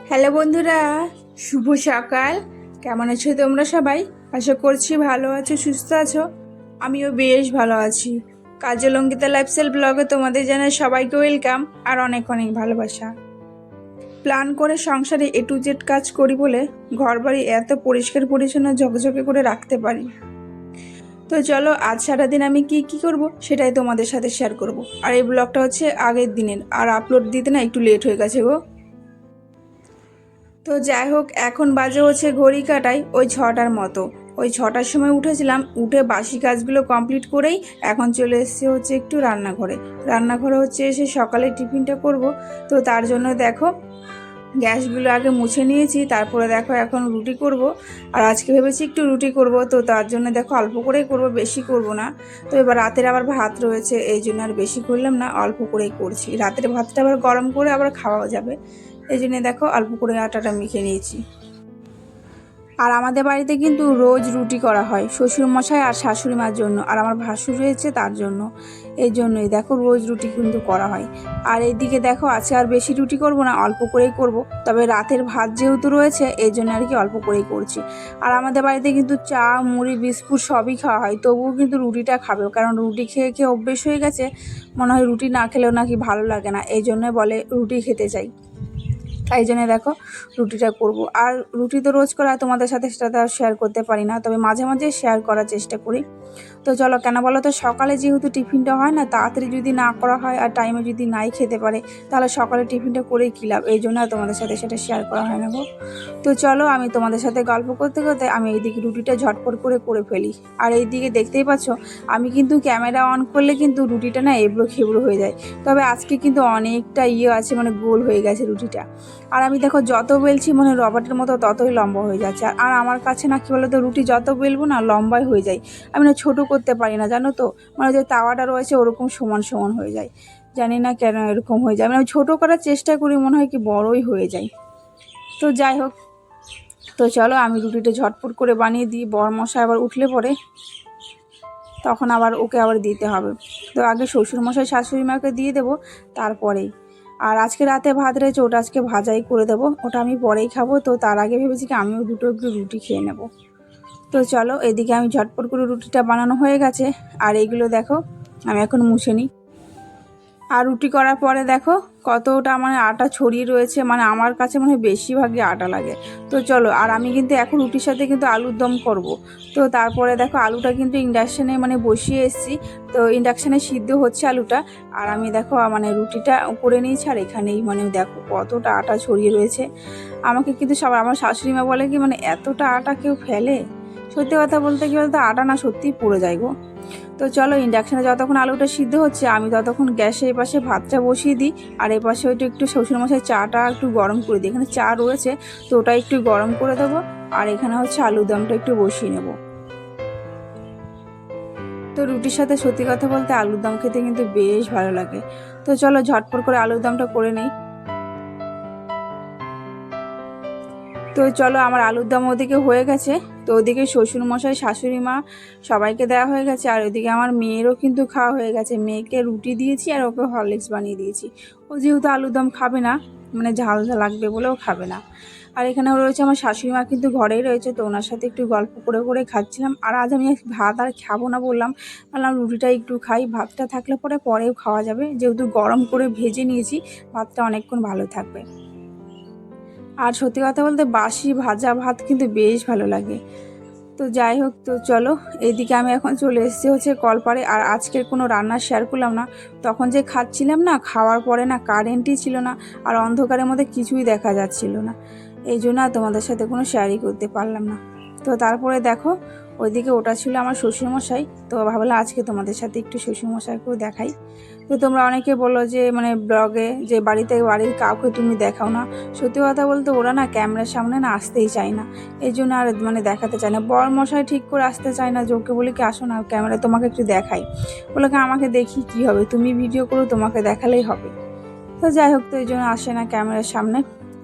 Hello বন্ধুরা, শুভ সকাল। কেমন আছো তোমরা সবাই? আশা করছি ভালো আছো, সুস্থ আছো। আমিও বেশ ভালো আছি। কাজল অঙ্কিতা লাইফস্টাইল ব্লগে তোমাদের জানাই সবাইকে ওয়েলকাম আর অনেক অনেক ভালোবাসা। প্ল্যান করে সংসারে A to Z কাজ করি বলে ঘরবাড়ি এত পরিষ্কার পরিচ্ছন্ন ঝকঝকে করে রাখতে পারি। তো চলো আজ সারাদিন আমি কি করব সেটাই তোমাদের সাথে শেয়ার করব। আর এই ব্লগটা হচ্ছে আগের দিনের, আর আপলোড দিতে না একটু লেট হয়ে গেছে গো। তো যাই হোক, এখন বাজে হচ্ছে ঘড়ি কাটাই ওই 6টার মতো। ওই 6টার সময় উঠেছিলাম, উঠে বাসি কাজগুলো কমপ্লিট করেই এখন চলে এসেছি হচ্ছে একটু রান্নাঘরে হচ্ছে এসে সকালে টিফিনটা করব। তো তার জন্য দেখো গ্যাসগুলো আগে মুছে নিয়েছি, তারপরে দেখো এখন রুটি করব। আর আজকে ভেবেছি একটু রুটি করব, তো তার জন্য দেখো অল্প করেই করব, বেশি করব না। তো এবার রাতের আবার ভাত রয়েছে, এই জন্য আর বেশি করলাম না, অল্প করেই করছি। রাতের ভাতটা আবার গরম করে আবার খাওয়া যাবে, এই জন্য দেখো অল্প করে আটাটা মেখে নিয়েছি। আর আমাদের বাড়িতে কিন্তু রোজ রুটি করা হয়, শ্বশুরমশাই আর শাশুড়ি মার জন্য, আর আমার ভাসুর রয়েছে তার জন্য। এই জন্যই দেখো রোজ রুটি কিন্তু করা হয়। আর এইদিকে দেখো আজকে আর বেশি রুটি করব না, অল্প করেই করব। তবে রাতের ভাত যেহেতু রয়েছে এই জন্য আর কি অল্প করেই করছি। আর আমাদের বাড়িতে কিন্তু চা, মুড়ি, বিস্কুট সবই খাওয়া হয়, তবুও কিন্তু রুটিটা খাবে, কারণ রুটি খেয়ে খেয়ে অভ্যেস হয়ে গেছে। মনে হয় রুটি না খেলেও নাকি ভালো লাগে না, এই জন্য বলে রুটি খেতে চাই। তাই জন্য দেখো রুটিটা করব। আর রুটি তো রোজ করা তোমাদের সাথে সেটা তো আর শেয়ার করতে পারি না, তবে মাঝে মাঝে শেয়ার করার চেষ্টা করি। তো চলো, কেন বলো তো, সকালে যেহেতু টিফিনটা হয় না, তাড়াতাড়ি যদি না করা হয় আর টাইমে যদি নাই খেতে পারে, তাহলে সকালে টিফিনটা করেই কী লাভ, এই জন্য তোমাদের সাথে সেটা শেয়ার করা হয় না গো। তো চলো, আমি তোমাদের সাথে গল্প করতে করতে আমি এইদিকে রুটিটা ঝটপট করে ফেলি। আর এইদিকে দেখতেই পাচ্ছ, আমি কিন্তু ক্যামেরা অন করলে কিন্তু রুটিটা না এবড়ো খেবড়ো হয়ে যায়। তবে আজকে কিন্তু অনেকটা আছে, মানে গোল হয়ে গেছে রুটিটা। আর আমি দেখো যত বেলছি মনে রবার্টের মতো ততই লম্বা হয়ে যাচ্ছে। আর আমার কাছে না কী বলো তো, রুটি যত বেলবো না লম্বাই হয়ে যায়। আমি না ছোটো করতে পারি না, জানো তো, মানে যে তাওয়াটা রয়েছে ওরকম সমান সমান হয়ে যায়। জানি না কেন এরকম হয়ে যায়, মানে আমি ছোটো করার চেষ্টা করি, মনে হয় কি বড়ই হয়ে যায়। তো যাই হোক, তো চলো আমি রুটিটা ঝটপট করে বানিয়ে দিই। বরমশাই আবার উঠলে পরে তখন আবার ওকে আবার দিতে হবে। তো আগে শ্বশুরমশাই শাশুড়ি মাকে দিয়ে দেবো, তারপরেই। আর আজকে রাতে ভাত রয়েছে, ওটা আজকে ভাজাই করে দেবো, ওটা আমি পরেই খাবো। তো তার আগে ভেবেছি কি আমিও দুটো একটু রুটি খেয়ে নেব। তো চলো, এদিকে আমি ঝটপট করে রুটিটা বানানো হয়ে গেছে। আর এইগুলো দেখো আমি এখন মুছে নিই। আর রুটি করার পরে দেখো কতটা মানে আটা ছড়িয়ে রয়েছে, মানে আমার কাছে মনে হয় বেশিরভাগই আটা লাগে। তো চলো, আর আমি কিন্তু এখন রুটির সাথে কিন্তু আলুর দম করব। তো তারপরে দেখো আলুটা কিন্তু ইন্ডাকশানে মানে বসিয়ে এসেছি, তো ইন্ডাকশানে সিদ্ধ হচ্ছে আলুটা। আর আমি দেখো মানে রুটিটা করে নিয়েছি, আর এখানেই মানে দেখো কতটা আটা ছড়িয়ে রয়েছে। আমাকে কিন্তু সবার, আমার শাশুড়ি মা বলে কি, মানে এতটা আটা কেউ ফেলে? সত্যি কথা বলতে কি বলতো, আটা না সত্যিই পড়ে যায় গো। তো চলো, ইন্ডাকশানে যতক্ষণ আলুটা সিদ্ধ হচ্ছে আমি ততক্ষণ গ্যাসে এপাশে ভাতটা বসিয়ে দিই। আর এপাশে ওইটা একটু শ্বশুরমশাই চাটা একটু গরম করে দিই, এখানে চা রয়েছে তো ওটা একটু গরম করে দেবো। আর এখানে হচ্ছে আলুর দমটা একটু বসিয়ে নেব। তো রুটির সাথে সত্যি কথা বলতে আলুর দম খেতে কিন্তু বেশ ভালো লাগে। তো চলো ঝটপট করে আলুর দমটা করে নেই। তো চলো, আমার আলুর দম ওদিকে হয়ে গেছে। তো ওদিকে শ্বশুরমশাই, শাশুড়ি মা সবাইকে দেওয়া হয়ে গেছে। আর ওদিকে আমার মেয়েরও কিন্তু খাওয়া হয়ে গেছে, মেয়েকে রুটি দিয়েছি আর ওকে হরলিক্স বানিয়ে দিয়েছি। ও যেহেতু আলুর দম খাবে না, মানে ঝাল ঝাল লাগবে বলেও খাবে না। আর এখানে রয়েছে আমার শাশুড়ি মা, কিন্তু ঘরেই রয়েছে, তো ওনার সাথে একটু গল্প করে খাচ্ছিলাম। আর আজ আমি ভাত আর খাবো না বললাম রুটিটা একটু খাই, ভাতটা থাকলে পরেও খাওয়া যাবে, যেহেতু গরম করে ভেজে নিয়েছি, ভাতটা অনেকক্ষণ ভালো থাকবে। আর সত্যি কথা বলতে বাসি ভাজা ভাত কিন্তু বেশ ভালো লাগে। তো যাই হোক, তো চলো, এইদিকে আমি এখন চলে এসেছি হচ্ছে কলপারে। আর আজকের কোনো রান্না শেয়ার করলাম না, তখন যে খাচ্ছিলাম না, খাওয়ার পরে না কারেন্টই ছিল না, আর অন্ধকারের মধ্যে কিছুই দেখা যাচ্ছিল না, এই জন্য আর তোমাদের সাথে কোনো শেয়ারই করতে পারলাম না। তো তারপরে দেখো ওইদিকে ওটা ছিল আমার শ্বশুরমশাই, তো ভাবলাম আজকে তোমাদের সাথে একটু শ্বশুরমশাইকেও দেখাই। তো তোমরা অনেকে বলো যে মানে ব্লগে যে বাড়ির কাউকে তুমি দেখাও না। সত্যি কথা বলতে ওরা না ক্যামেরার সামনে না আসতেই চায় না, এই জন্য আর মানে দেখাতে চায় না। বর মশাই ঠিক করে আসতে চায় না, যোকে বলি কি আসো না ক্যামেরায় তোমাকে একটু দেখাই, বলে কি আমাকে দেখি কি হবে, তুমি ভিডিও করো, তোমাকে দেখালেই হবে। তো যাই হোক, তো এই জন্য আসে না ক্যামেরার সামনে।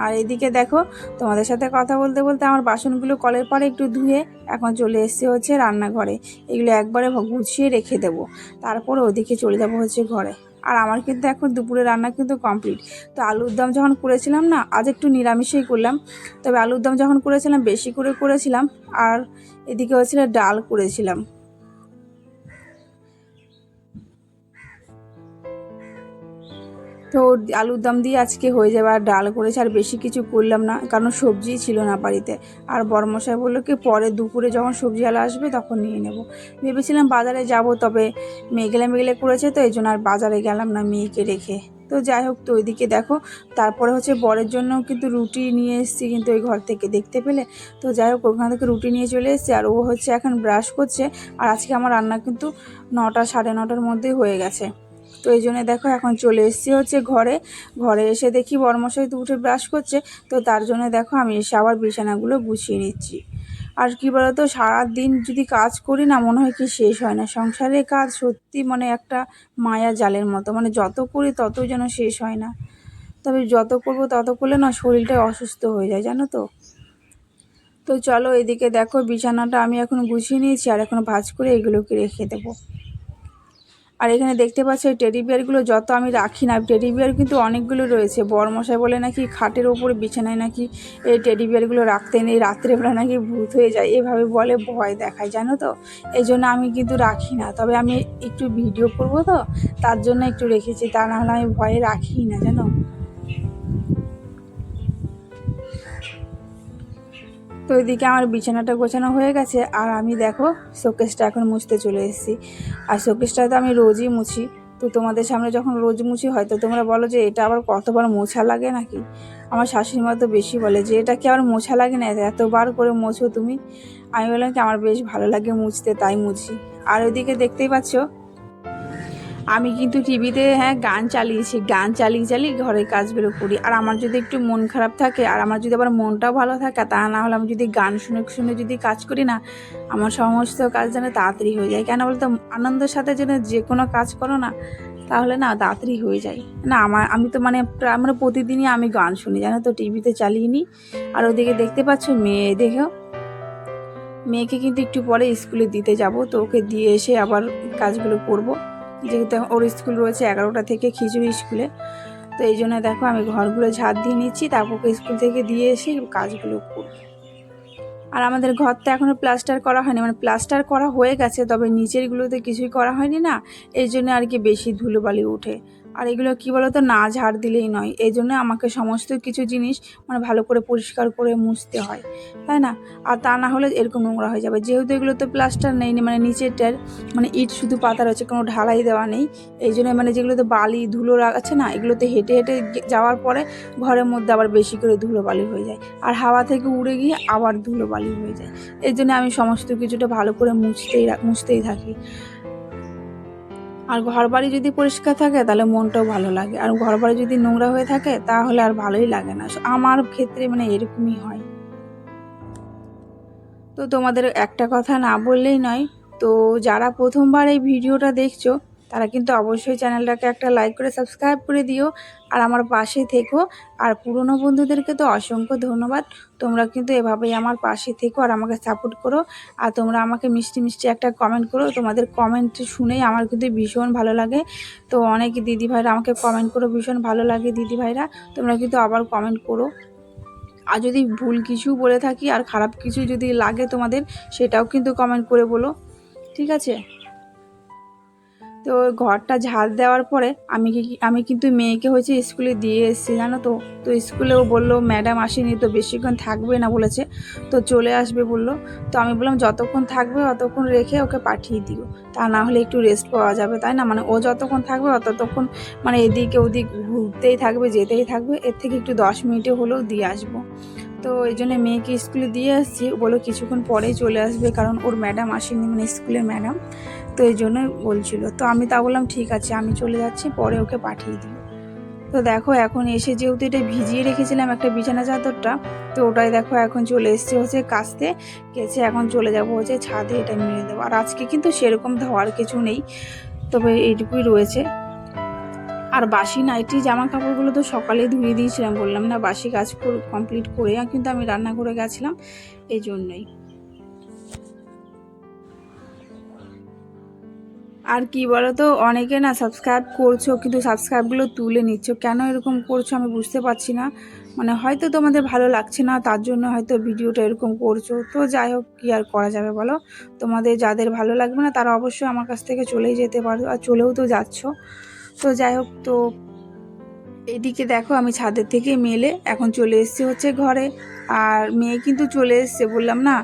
আর এদিকে দেখো তোমাদের সাথে কথা বলতে বলতে আমার বাসনগুলো কলের পাড়ে একটু ধুয়ে এখন চলে এসেছে হচ্ছে রান্নাঘরে। এগুলো একবারে গুছিয়ে রেখে দেবো, তারপর ওদিকে চলে যাবো হচ্ছে ঘরে। আর আমার কিন্তু এখন দুপুরে রান্না কিন্তু কমপ্লিট। তো আলুর দম যখন করেছিলাম না, আজ একটু নিরামিষেই করলাম, তবে আলুর দম যখন করেছিলাম বেশি করে করেছিলাম। আর এদিকে হচ্ছিল ডাল করেছিলাম। তো আলুর দম দিয়ে আজকে হয়ে যাবে। আর ডাল করেছে, আর বেশি কিছু করলাম না, কারণ সবজি ছিল না বাড়িতে। আর বড়মশাই বললো কি পরে দুপুরে যখন সবজিওয়ালা আসবে তখন নিয়ে নেব। ভেবেছিলাম বাজারে যাব, তবে মেঘলা মেঘলা করেছে, তো এই জন্য আর বাজারে গেলাম না মেয়েকে রেখে। তো যাই হোক, তো ওইদিকে দেখো তারপরে হচ্ছে বরের জন্য কিন্তু রুটি নিয়ে এসেছি কিন্তু ওই ঘর থেকে, দেখতে পেলে। তো যাই হোক, ওখান থেকে রুটি নিয়ে চলে এসেছি, আর ও হচ্ছে এখন ব্রাশ করছে। আর আজকে আমার রান্না কিন্তু 9টা 9:30টার মধ্যেই হয়ে গেছে। তো এই জন্য দেখো এখন চলে এসেছি হচ্ছে ঘরে এসে দেখি বড়মশাই তো উঠে ব্রাশ করছে। তো তার জন্য দেখো আমি এসে আবার বিছানাগুলো গুছিয়ে নিচ্ছি। আর কি বলতো, সারাদিন যদি কাজ করি না, মনে হয় কি শেষ হয় না। সংসারের কাজ সত্যি মানে একটা মায়া জালের মতো, মানে যত করি ততই যেন শেষ হয় না। তবে যত করবো তত করলে না শরীরটা অসুস্থ হয়ে যায়, জানো তো। তো চলো এদিকে দেখো বিছানাটা আমি এখন গুছিয়ে নিয়েছি, আর এখন ভাঁজ করে এগুলোকে রেখে দেবো। আর এখানে দেখতে পাচ্ছ এই টেডি বিয়ারগুলো যত আমি রাখি না, টেডি বিয়ার কিন্তু অনেকগুলো রয়েছে। বড়মশাই বলে নাকি খাটের ওপরে বিছানায় নাকি এই টেডি বিয়ারগুলো রাখতে নেই, রাত্রেবেলা নাকি ভূত হয়ে যায়, এভাবে বলে, ভয় দেখায়, জানো তো। এই জন্য আমি কিন্তু রাখি না, তবে আমি একটু ভিডিও করব তো তার জন্য একটু রেখেছি, তা নাহলে আমি ভয়ে রাখি না, জানো। তো এদিকে আমার বিছানাটা গোছানো হয়ে গেছে, আর আমি দেখো শোকেসটা এখন মুছতে চলে এসেছি। আর শোকেসটা তো আমি রোজই মুছি। তো তোমাদের সামনে যখন রোজ মুছি, হয়তো তোমরা বলো যে এটা আবার কতবার মোছা লাগে নাকি। আমার শাশুড়ি মা তো বেশি বলে যে এটা কি আবার মোছা লাগে না, এতবার করে মোছো তুমি। আমি বললাম কি আমার বেশ ভালো লাগে মুছতে, তাই মুছি। আর ওইদিকে দেখতেই পাচ্ছ আমি কিন্তু টিভিতে গান চালিয়েছি, গান চালিয়ে চালিয়ে ঘরের কাজগুলো করি। আর আমার যদি একটু মন খারাপ থাকে, আর আমার যদি আবার মনটাও ভালো থাকে, তা না হলে আমি যদি গান শুনে শুনে যদি কাজ করি না, আমার সমস্ত কাজ যেন তাড়াতাড়ি হয়ে যায়। কেন বলতো, আনন্দের সাথে যেন যে কোনো কাজ করো না, তাহলে না তাড়াতাড়ি হয়ে যায়। না আমি তো মানে মানে প্রতিদিনই আমি গান শুনি, জানো তো, টিভিতে চালিয়ে নিই। আর ওদিকে দেখতে পাচ্ছ মেয়েকে কিন্তু একটু পরে স্কুলে দিতে যাব, তো ওকে দিয়ে এসে আবার কাজগুলো করব। যেহেতু ওর স্কুল রয়েছে 11টা থেকে খিচুড়ি স্কুলে। তো এই জন্য দেখো আমি ঘরগুলো ঝাড় দিয়ে নিচ্ছি, তারপর ওকে স্কুল থেকে দিয়ে এসে কাজগুলো করব। আর আমাদের ঘরটা এখনও প্লাস্টার করা হয়নি, মানে প্লাস্টার করা হয়ে গেছে, তবে নিচেরগুলোতে কিছুই করা হয়নি না, এই জন্য আর কি বেশি ধুলোবালি ওঠে। আর এগুলো কি বলতো, না ঝাড় দিলেই নয়, এই জন্য আমাকে সমস্ত কিছু জিনিস মানে ভালো করে পরিষ্কার করে মুছতে হয়, তাই না। আর তা না হলে এরকম নোংরা হয়ে যাবে। যেহেতু এগুলো তো প্লাস্টার নেই, মানে নিচেরটার মানে ইট শুধু পাতা রয়েছে, কোনো ঢালাই দেওয়া নেই। এই জন্য মানে যেগুলোতে বালি ধুলো আছে না, এগুলোতে হেঁটে হেঁটে যাওয়ার পরে ঘরের মধ্যে আবার বেশি করে ধুলোবালি হয়ে যায়, আর হাওয়া থেকে উড়ে গিয়ে আবার ধুলোবালি হয়ে যায়। এই জন্য আমি সমস্ত কিছুটা ভালো করে মুছতেই থাকি। আর ঘর বাড়ি যদি পরিষ্কার থাকে তাহলে মনটাও ভালো লাগে, আর ঘর বাড়ি যদি নোংরা হয়ে থাকে তাহলে আর ভালোই লাগে না। আমার ক্ষেত্রে মানে এরকমই হয়। তো তোমাদের একটা কথা না বললেই নয়, তো যারা প্রথমবার এই ভিডিওটা দেখছো তারা কিন্তু অবশ্যই চ্যানেলটাকে একটা লাইক করে সাবস্ক্রাইব করে দিও, আর আমার পাশে থেকো। আর পুরনো বন্ধুদেরকে তো অসংখ্য ধন্যবাদ, তোমরা কিন্তু এভাবেই আমার পাশে থেকো আর আমাকে সাপোর্ট করো। আর তোমরা আমাকে মিষ্টি মিষ্টি একটা কমেন্ট করো, তোমাদের কমেন্ট শুনেই আমার কিন্তু ভীষণ ভালো লাগে। তো অনেক দিদিভাইরা আমাকে কমেন্ট করো, ভীষণ ভালো লাগে দিদিভাইরা, তোমরা কিন্তু আবার কমেন্ট করো। আর যদি ভুল কিছু বলে থাকি আর খারাপ কিছু যদি লাগে তোমাদের, সেটাও কিন্তু কমেন্ট করে বলো, ঠিক আছে। তো ঘরটা ঝাড় দেওয়ার পরে আমি কিন্তু মেয়েকে হচ্ছে স্কুলে দিয়ে এসেছি, জানো তো। তো স্কুলেও বললো ম্যাডাম আসেনি, তো বেশিক্ষণ থাকবে না বলেছে, তো চলে আসবে বললো। তো আমি বললাম যতক্ষণ থাকবে ততক্ষণ রেখে ওকে পাঠিয়ে দিও, তা না হলে একটু রেস্ট পাওয়া যাবে, তাই না। মানে ও যতক্ষণ থাকবে ততক্ষণ মানে এদিকে ওদিক ঘুরতেই থাকবে, যেতেই থাকবে, এর থেকে একটু 10 মিনিটে হলেও দিয়ে আসবো। তো এই জন্য মেয়েকে স্কুলে দিয়ে আসছি, বলো কিছুক্ষণ পরেই চলে আসবে, কারণ ওর ম্যাডাম আসেনি, মানে স্কুলের ম্যাডাম, তো এই জন্য বলছিল। তো আমি তা বললাম ঠিক আছে আমি চলে যাচ্ছি, পরে ওকে পাঠিয়ে দিই। তো দেখো এখন এসে যেহেতু এটা ভিজিয়ে রেখেছিলাম একটা বিছানা চাদরটা, তো ওটাই দেখো এখন চলে এসছে হচ্ছে কাচতে, কেচে এখন চলে যাবো হচ্ছে ছাদে এটা মেরে দেবো। আর আজকে কিন্তু সেরকম ধোয়ার কিছু নেই, তবে এইটুকুই রয়েছে। আর বাসি নাইটি জামা কাপড়গুলো তো সকালেই ধুয়ে দিয়েছিলাম, বললাম না, বাসি কাজ কমপ্লিট করে কিন্তু আমি রান্না করে গেছিলাম, এই জন্যই। আর কি বলো তো, অনেকে না সাবস্ক্রাইব করছো কিন্তু সাবস্ক্রাইবগুলো তুলে নিচ্ছ, কেন এরকম করছো আমি বুঝতে পারছি না। মানে হয়তো তোমাদের ভালো লাগছে না, তার জন্য হয়তো ভিডিওটা এরকম করছো। তো যাই হোক, কী আর করা যাবে বলো। তোমাদের যাদের ভালো লাগবে না তারা অবশ্যই আমার কাছ থেকে চলেই যেতে পারো, আর চলেও তো যাচ্ছ। তো যাই হোক, তো এদিকে দেখো আমি ছাদের থেকে মেলে এখন চলে এসেছি হচ্ছে ঘরে। আর মেয়ে কিন্তু চলে এসছে, বললাম না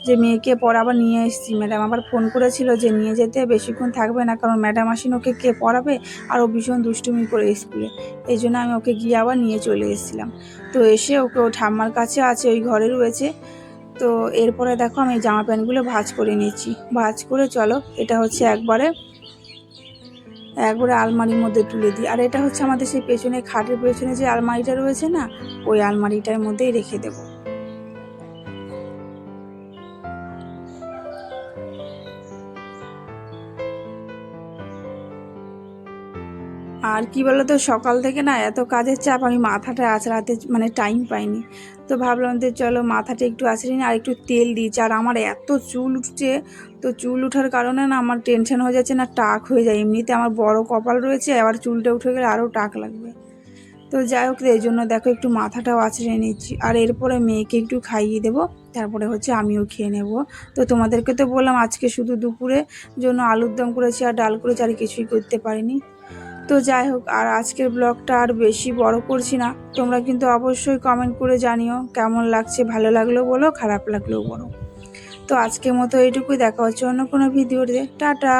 যে মেয়েকে পড়াবার নিয়ে এসেছি। ম্যাডাম আবার ফোন করেছিল যে নিয়ে যেতে, বেশিক্ষণ থাকবে না, কারণ ম্যাডাম আসেন ওকে কে পড়াবে, আর ও ভীষণ দুষ্টুমি করে স্কুলে। এই জন্য আমি ওকে গিয়ে আবার নিয়ে চলে এসেছিলাম। তো এসে ওকে ও ঠাম্মার কাছে আছে, ওই ঘরে রয়েছে। তো এরপরে দেখো আমি জামা প্যান্টগুলো ভাঁজ করে নিচ্ছি। ভাঁজ করে চলো, এটা হচ্ছে একবারে আলমারির মধ্যে তুলে দিই। আর এটা হচ্ছে আমাদের সেই পেছনে খাটের পেছনে যে আলমারিটা রয়েছে না, ওই আলমারিটার মধ্যেই রেখে দেবো। আর কি বলতো, সকাল থেকে না এত কাজের চাপ, আমি মাথাটা আঁচড়াতে মানে টাইম পাইনি। তো ভাবলাম যে চলো মাথাটা একটু আঁচড়ে নিই, আর একটু তেল দিয়েছি। আর আমার এত চুল উঠছে, তো চুল ওঠার কারণে না আমার টেনশন হয়ে যাচ্ছে, না টাক হয়ে যায়। এমনিতে আমার বড় কপাল রয়েছে, আবার চুলটা উঠে গেলে আরও টাক লাগবে। তো যাই হোক, এই জন্য দেখো একটু মাথাটাও আঁচড়ে নিচ্ছি। আর এরপরে মেয়েকে একটু খাইয়ে দেবো, তারপরে হচ্ছে আমিও খেয়ে নেব। তো তোমাদেরকে তো বললাম আজকে শুধু দুপুরে জন্য আলুর দম করেছি আর ডাল করেছি, আর কিছুই করতে পারিনি। তো যাই হোক, আর আজকের ব্লগটা আর বেশি বড় করছি না। তোমরা কিন্তু অবশ্যই কমেন্ট করে জানিও কেমন লাগছে, ভালো লাগলেও বলো, খারাপ লাগলেও বলো। তো আজকের মতো এইটুকুই, দেখা হচ্ছে অন্য কোনো ভিডিওতে। টাটা।